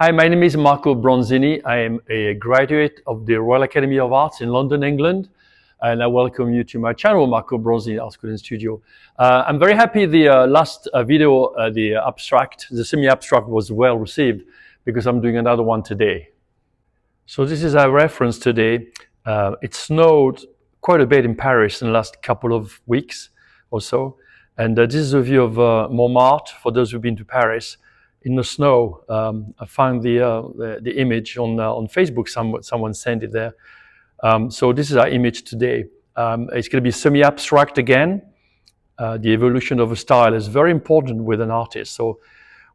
Hi, my name is Marco Bronzini. I am a graduate of the Royal Academy of Arts in London, England, and I welcome you to my channel, Marco Bronzini Art School and Studio. I'm very happy the last video, the semi-abstract was well received because I'm doing another one today. So this is our reference today. It snowed quite a bit in Paris in the last couple of weeks or so. And this is a view of Montmartre, for those who've been to Paris, in the snow. I found the image on Facebook, someone sent it there. So this is our image today. It's going to be semi-abstract again. The evolution of a style is very important with an artist. So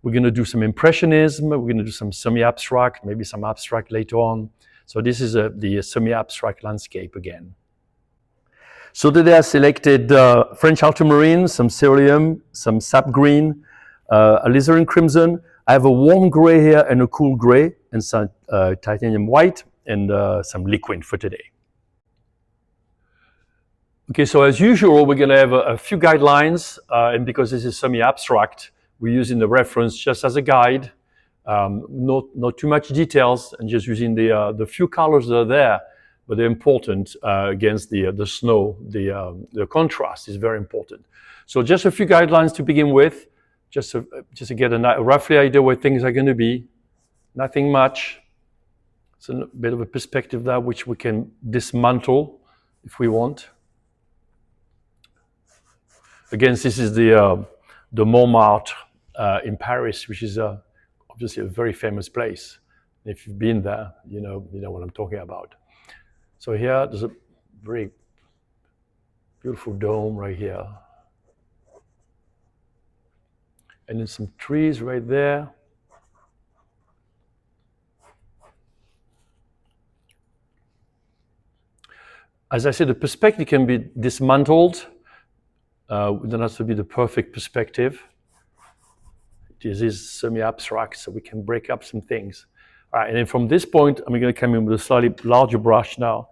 we're going to do some impressionism, we're going to do some semi-abstract, maybe some abstract later on. So this is the semi-abstract landscape again. So today I selected French ultramarine, some cerulean, some sap green, alizarin crimson. I have a warm gray here and a cool gray, and some titanium white, and some liquid for today. Okay, so as usual, we're going to have a few guidelines, and because this is semi-abstract, we're using the reference just as a guide, not too much details, and just using the few colors that are there, but they're important against the snow. The contrast is very important. So just a few guidelines to begin with, just to get a roughly idea where things are going to be. Nothing much. It's a bit of a perspective there which we can dismantle if we want. Again, this is the Montmartre in Paris, which is obviously a very famous place. If you've been there, you know what I'm talking about. So here, there's a very beautiful dome right here. And then some trees right there. As I said, the perspective can be dismantled. It doesn't have to be the perfect perspective. This is semi-abstract, so we can break up some things. All right, and then from this point, I'm going to come in with a slightly larger brush now,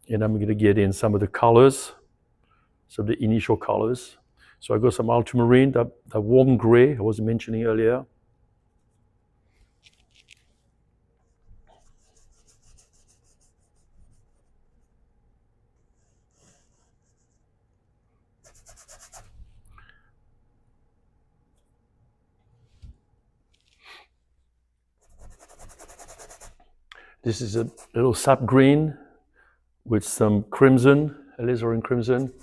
and I'm going to get in some of the colors, some of the initial colors. So I got some ultramarine, that warm gray I was mentioning earlier. This is a little sap green with some crimson, alizarin crimson.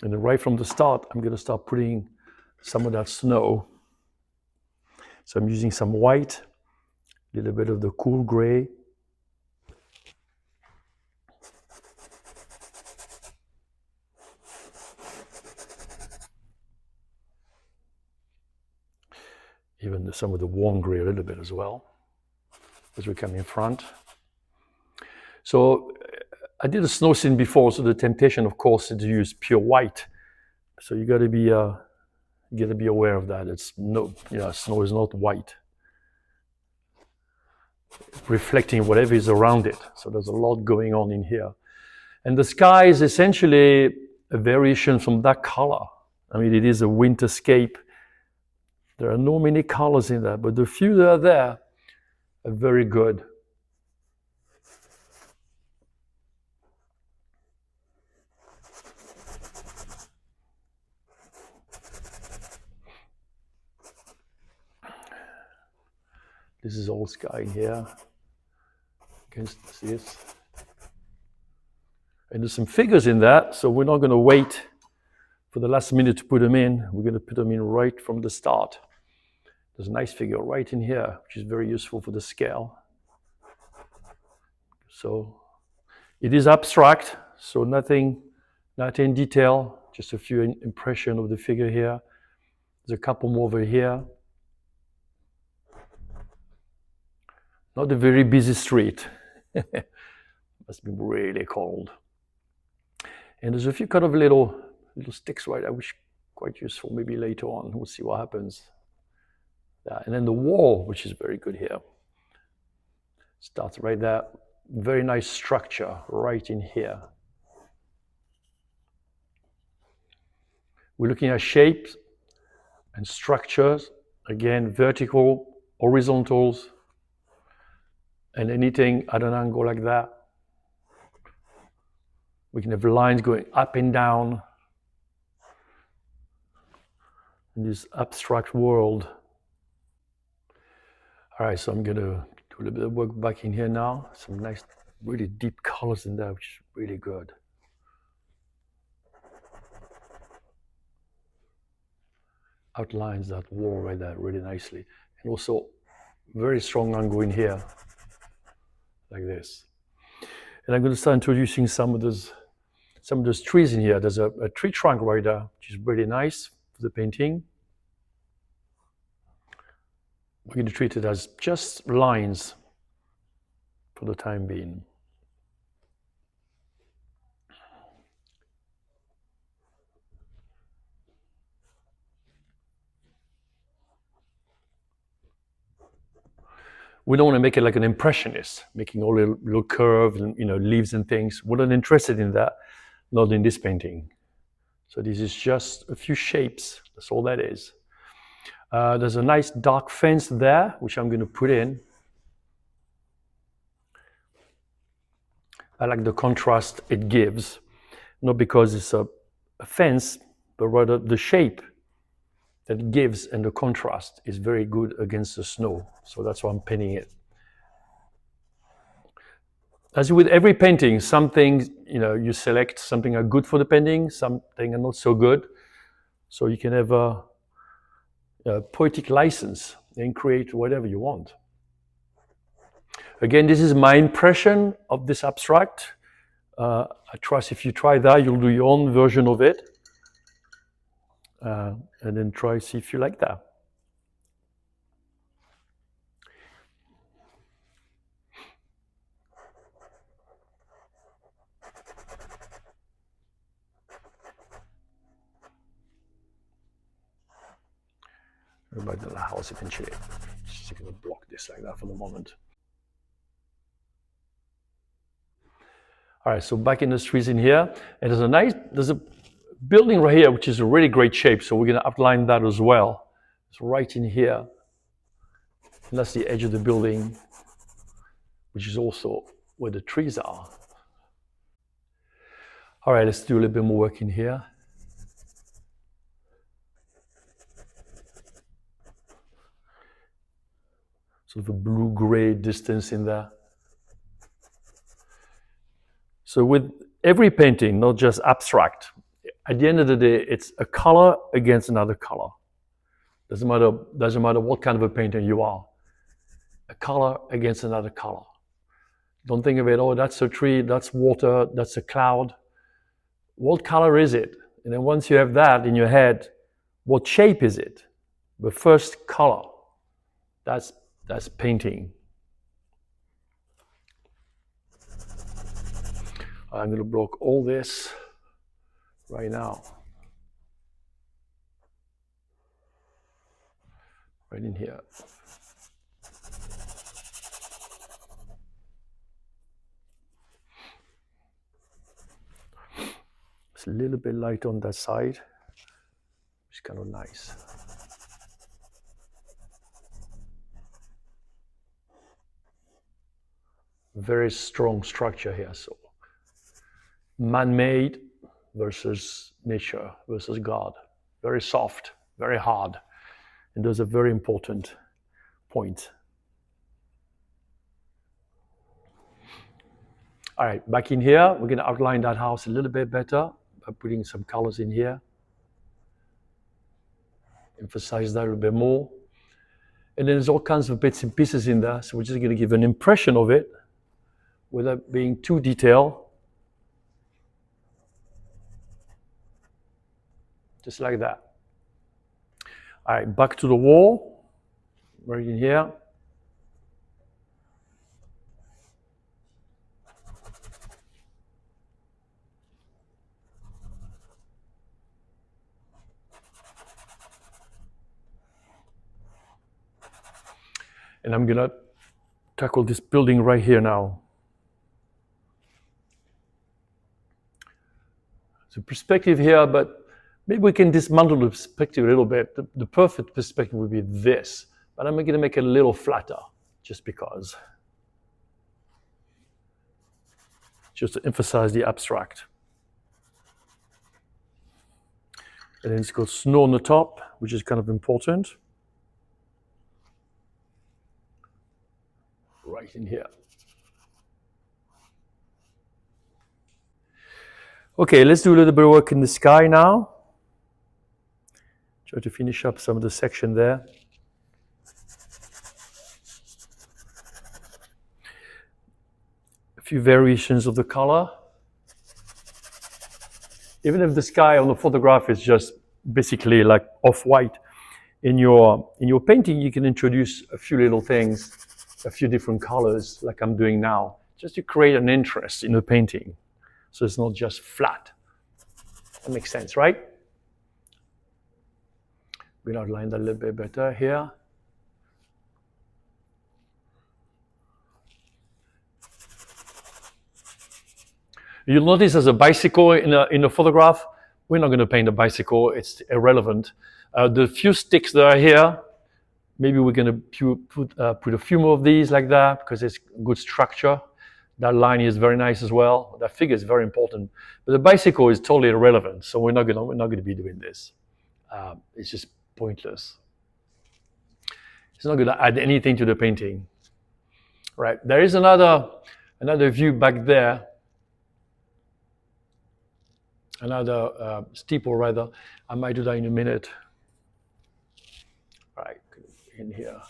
And then right from the start, I'm going to start putting some of that snow. So I'm using some white, a little bit of the cool gray. Even some of the warm gray a little bit as well, as we come in front. So I did a snow scene before, so the temptation, of course, is to use pure white. So you got to be aware of that. Snow is not white, reflecting whatever is around it. So there's a lot going on in here, and the sky is essentially a variation from that color. I mean, it is a winterscape. There are no many colors in that, but the few that are there are very good. This is all sky in here. You can see it. And there's some figures in that, so we're not going to wait for the last minute to put them in. We're going to put them in right from the start. There's a nice figure right in here, which is very useful for the scale. So it is abstract, so nothing in detail, just a few impressions of the figure here. There's a couple more over here. Not a very busy street. Must be really cold. And there's a few kind of little sticks right there, which quite useful maybe later on. We'll see what happens. And then the wall, which is very good here. Starts right there. Very nice structure right in here. We're looking at shapes and structures, again, vertical, horizontals, and anything at an angle like that. We can have lines going up and down in this abstract world. All right, so I'm gonna do a little bit of work back in here now. Some nice, really deep colors in there, which is really good. Outlines that wall right there really nicely. And also very strong angle in here, like this. And I'm gonna start introducing some of those trees in here. There's a tree trunk right there, which is really nice for the painting. We're going to treat it as just lines for the time being. We don't want to make it like an impressionist, making all the little curves and leaves and things. We're not interested in that, not in this painting. So this is just a few shapes. That's all that is. There's a nice dark fence there, which I'm going to put in. I like the contrast it gives, not because it's a fence, but rather the shape that it gives and the contrast is very good against the snow. So that's why I'm painting it. As with every painting, some things, you select something are good for the painting, something are not so good. So you can have a poetic license and create whatever you want. Again, this is my impression of this abstract. I trust if you try that, you'll do your own version of it. And then try see if you like that. About the house eventually. Just going to block this like that for the moment. All right, so back in the streets in here, and there's a building right here which is a really great shape. So we're going to outline that as well. It's right in here. And that's the edge of the building, which is also where the trees are. All right, let's do a little bit more work in here. Sort of a blue-gray distance in there. So with every painting, not just abstract, at the end of the day, it's a color against another color. Doesn't matter what kind of a painter you are. A color against another color. Don't think of it, oh, that's a tree, that's water, that's a cloud. What color is it? And then once you have that in your head, what shape is it? The first color. That's painting. I'm going to block all this right now. Right in here. It's a little bit light on that side. It's kind of nice. Very strong structure here. So man-made versus nature versus God. Very soft, very hard. And those are very important points. All right, back in here, we're going to outline that house a little bit better by putting some colors in here. Emphasize that a little bit more. And then there's all kinds of bits and pieces in there, so we're just going to give an impression of it without being too detailed. Just like that. All right, back to the wall, right in here. And I'm gonna tackle this building right here now. the perspective here, but maybe we can dismantle the perspective a little bit. The perfect perspective would be this, but I'm going to make it a little flatter, just because. Just to emphasize the abstract. And then it's got snow on the top, which is kind of important. Right in here. Okay, let's do a little bit of work in the sky now. Try to finish up some of the section there. A few variations of the color. Even if the sky on the photograph is just basically like off-white, in your painting you can introduce a few little things, a few different colors, like I'm doing now, just to create an interest in the painting. So it's not just flat. That makes sense, right? We'll outline that a little bit better here. You'll notice there's a bicycle in the photograph. We're not going to paint a bicycle. It's irrelevant. The few sticks that are here, maybe we're going to put a few more of these like that because it's good structure. That line is very nice as well. That figure is very important. But the bicycle is totally irrelevant, so we're not going to be doing this. It's just pointless. It's not going to add anything to the painting. Right. There is another view back there. Another steeple rather. I might do that in a minute. All right, in here.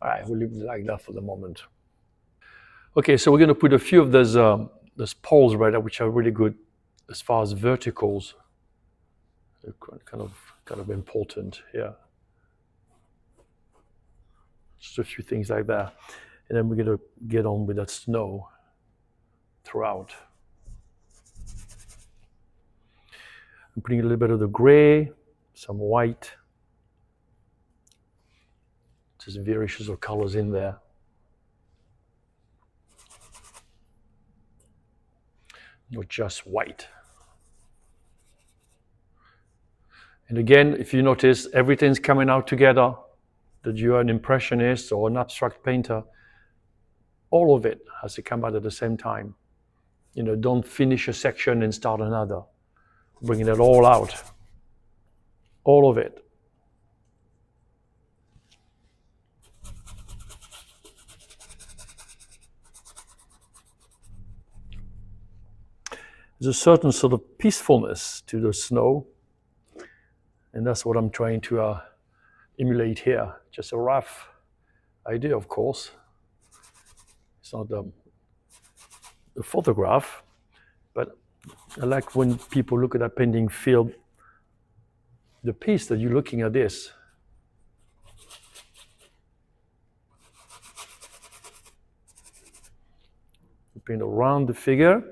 All right, we'll leave it like that for the moment. Okay, so we're going to put a few of those poles right there, which are really good as far as verticals. They're kind of important here. Just a few things like that. And then we're going to get on with that snow throughout. I'm putting a little bit of the gray, some white, just variations of colors in there. Not just white. And again, if you notice, everything's coming out together. That you're an impressionist or an abstract painter, all of it has to come out at the same time. You know, don't finish a section and start another. Bringing it all out. All of it. There's a certain sort of peacefulness to the snow. And that's what I'm trying to emulate here. Just a rough idea, of course. It's not the photograph, but I like when people look at that painting, feel the piece that you're looking at this. Paint around the figure.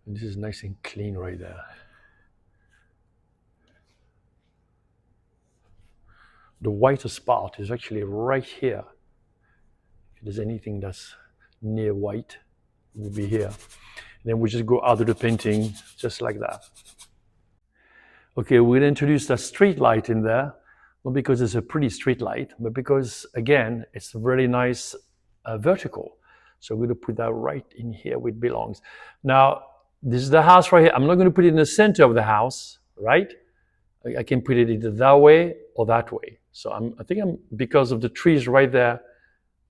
And this is nice and clean right there. The whitest part is actually right here. If there's anything that's near white, it will be here. And then we just go out of the painting just like that. Okay, we'll introduce a street light in there, not because it's a pretty street light, but because, again, it's really nice vertical. So we're going to put that right in here where it belongs. Now, this is the house right here. I'm not going to put it in the center of the house, right? I can put it either that way or that way. So I think because of the trees right there,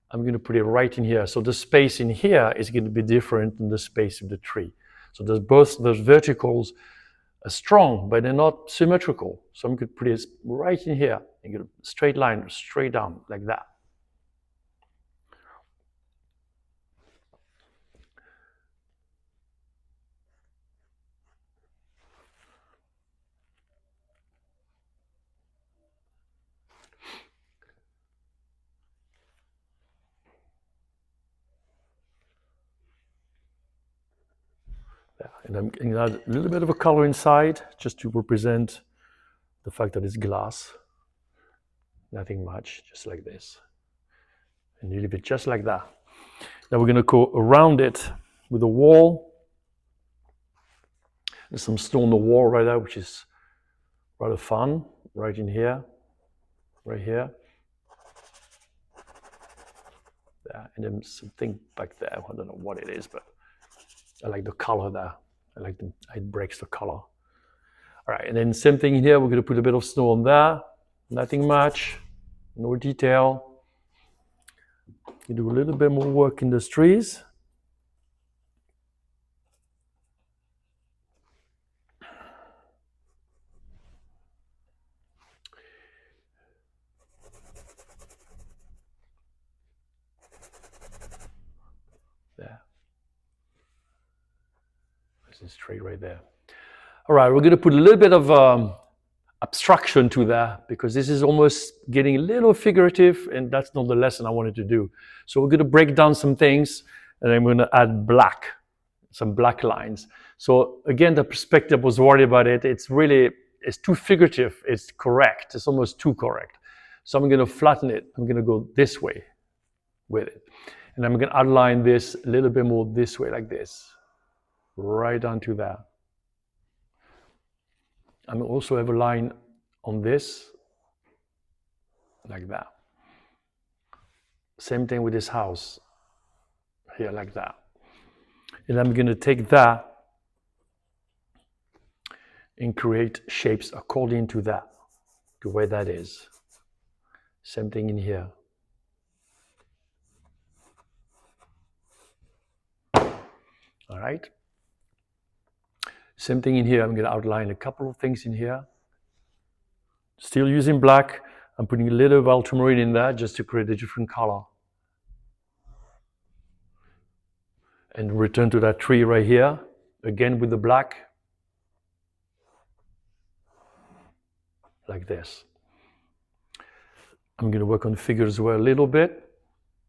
I'm going to put it right in here. So the space in here is going to be different than the space of the tree. So there's both those verticals are strong, but they're not symmetrical. So I'm going to put it right in here and get a straight line straight down like that. Yeah. And I'm going to add a little bit of a color inside just to represent the fact that it's glass. Nothing much, just like this. And you leave it just like that. Now we're going to go around it with a wall. There's some stone on the wall right there, which is rather fun. Right in here, right here. There. And then something back there. I don't know what it is, but I like the color there. It breaks the color. All right, and then same thing here. We're going to put a bit of snow on there. Nothing much, no detail. You do a little bit more work in the trees. There. There's this tree right there. All right, we're going to put a little bit of abstraction to that because this is almost getting a little figurative, and that's not the lesson I wanted to do. So we're going to break down some things, and I'm going to add black, some black lines. So again, the perspective was worried about it. It's too figurative. It's correct. It's almost too correct. So I'm going to flatten it. I'm going to go this way with it. And I'm going to outline this a little bit more this way, like this, right onto that. I'm also have a line on this, like that. Same thing with this house, here, like that. And I'm going to take that and create shapes according to that, to where that is. Same thing in here. All right. Same thing in here. I'm going to outline a couple of things in here. Still using black. I'm putting a little of ultramarine in there just to create a different color. And return to that tree right here, again with the black, like this. I'm going to work on figures as well a little bit,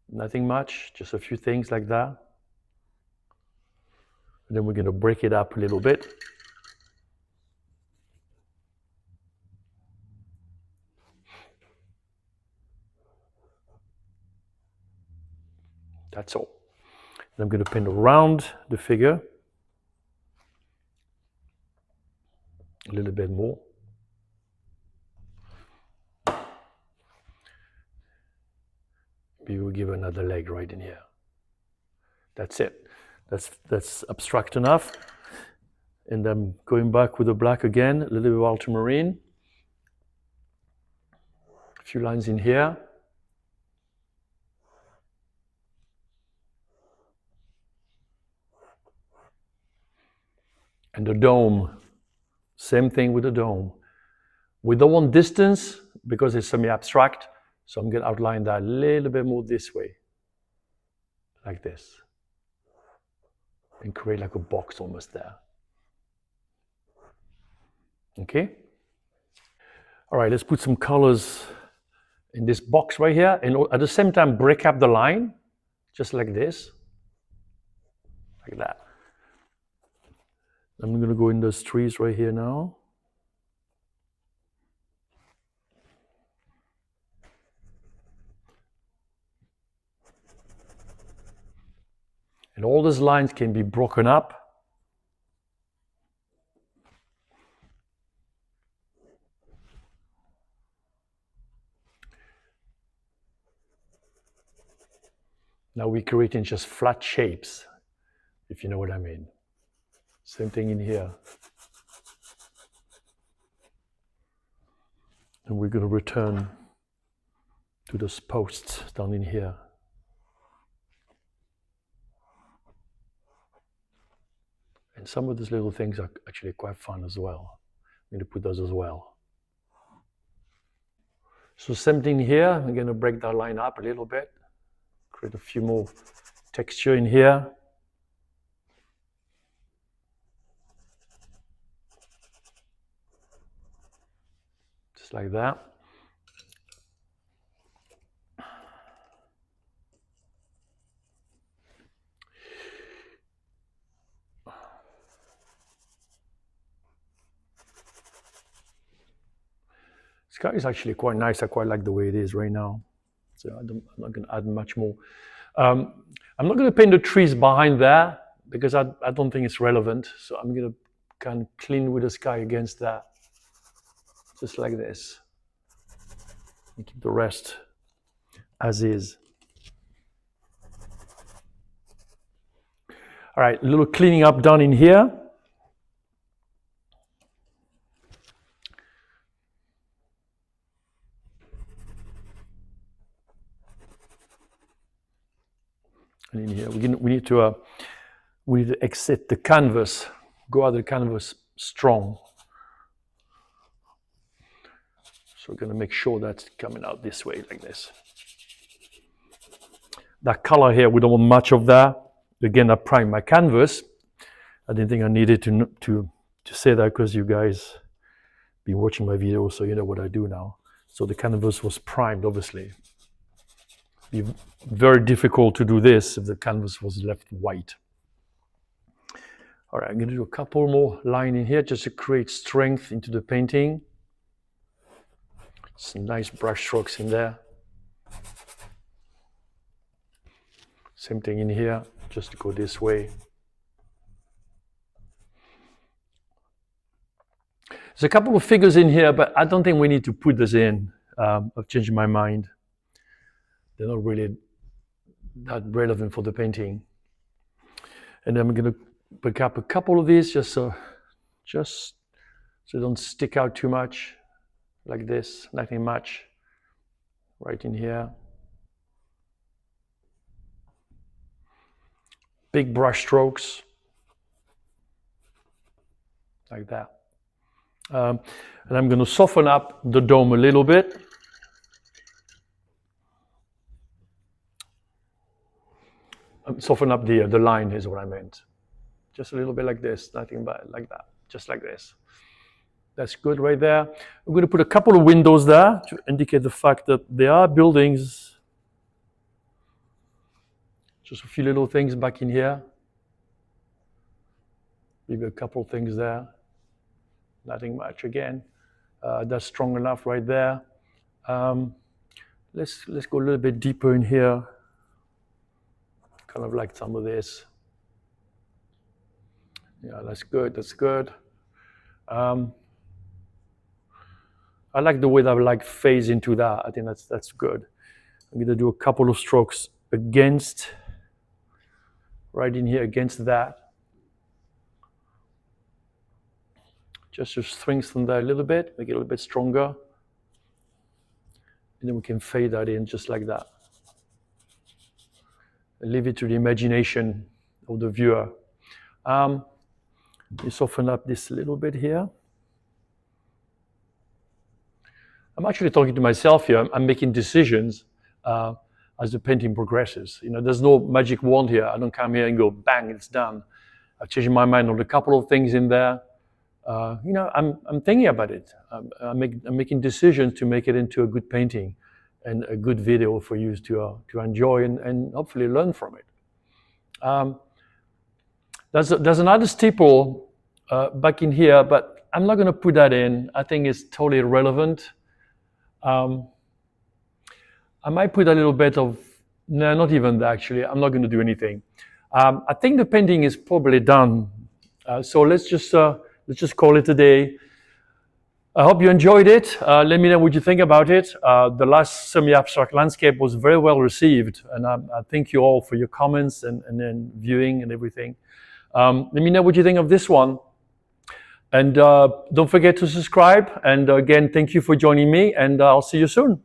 nothing much, just a few things like that. And then we're going to break it up a little bit. That's all. And I'm going to paint around the figure a little bit more. Maybe we'll give another leg right in here. That's it. That's abstract enough. And I'm going back with the black again, a little bit of ultramarine. A few lines in here. And the dome, same thing with the dome. We don't want distance because it's semi-abstract, so I'm going to outline that a little bit more this way, like this, and create like a box almost there. Okay? All right, let's put some colors in this box right here, and at the same time break up the line, just like this, like that. I'm going to go in those trees right here now. And all those lines can be broken up. Now we're creating just flat shapes, if you know what I mean. Same thing in here. And we're going to return to those posts down in here. And some of these little things are actually quite fun as well. I'm going to put those as well. So same thing here. I'm going to break that line up a little bit. Create a few more texture in here. Just like that. Sky is actually quite nice. I quite like the way it is right now. So I'm not going to add much more. I'm not going to paint the trees behind there because I don't think it's relevant. So I'm going to kind of clean with the sky against that, just like this. And keep the rest as is. All right, a little cleaning up done in here. And in here, we need to exit the canvas, go out of the canvas strong. So we're going to make sure that's coming out this way, like this. That color here, we don't want much of that. Again, I primed my canvas. I didn't think I needed to say that because you guys been watching my video, so you know what I do now. So the canvas was primed, obviously. It'd be very difficult to do this if the canvas was left white. All right, I'm going to do a couple more lines in here just to create strength into the painting. Some nice brush strokes in there. Same thing in here, just to go this way. There's a couple of figures in here, but I don't think we need to put this in. I've changed my mind. They're not really that relevant for the painting. And then I'm going to pick up a couple of these just so they don't stick out too much, like this, nothing much, right in here. Big brush strokes, like that. And I'm going to soften up the dome a little bit. Soften up the line is what I meant. Just a little bit like this, nothing but like that, just like this. That's good right there. I'm going to put a couple of windows there to indicate the fact that there are buildings. Just a few little things back in here. Maybe a couple of things there. Nothing much again. That's strong enough right there. Let's go a little bit deeper in here. Kind of like some of this. Yeah, that's good, that's good. I like the way that I phase into that. I think that's good. I'm going to do a couple of strokes against, right in here against that. Just to strengthen that a little bit, make it a little bit stronger. And then we can fade that in just like that. And leave it to the imagination of the viewer. You soften up this a little bit here. I'm actually talking to myself here. I'm making decisions as the painting progresses. You know, there's no magic wand here. I don't come here and go, bang, it's done. I've changed my mind on a couple of things in there. You know, I'm thinking about it. I'm making decisions to make it into a good painting and a good video for you to enjoy and hopefully learn from it. There's another steeple back in here, but I'm not going to put that in. I think it's totally irrelevant. I might put a little bit of, no, not even that actually. I'm not going to do anything. I think the painting is probably done. So let's just call it a day. I hope you enjoyed it. Let me know what you think about it. The last semi-abstract landscape was very well received, and I thank you all for your comments and then viewing and everything. Let me know what you think of this one. And don't forget to subscribe. And again, thank you for joining me, and I'll see you soon.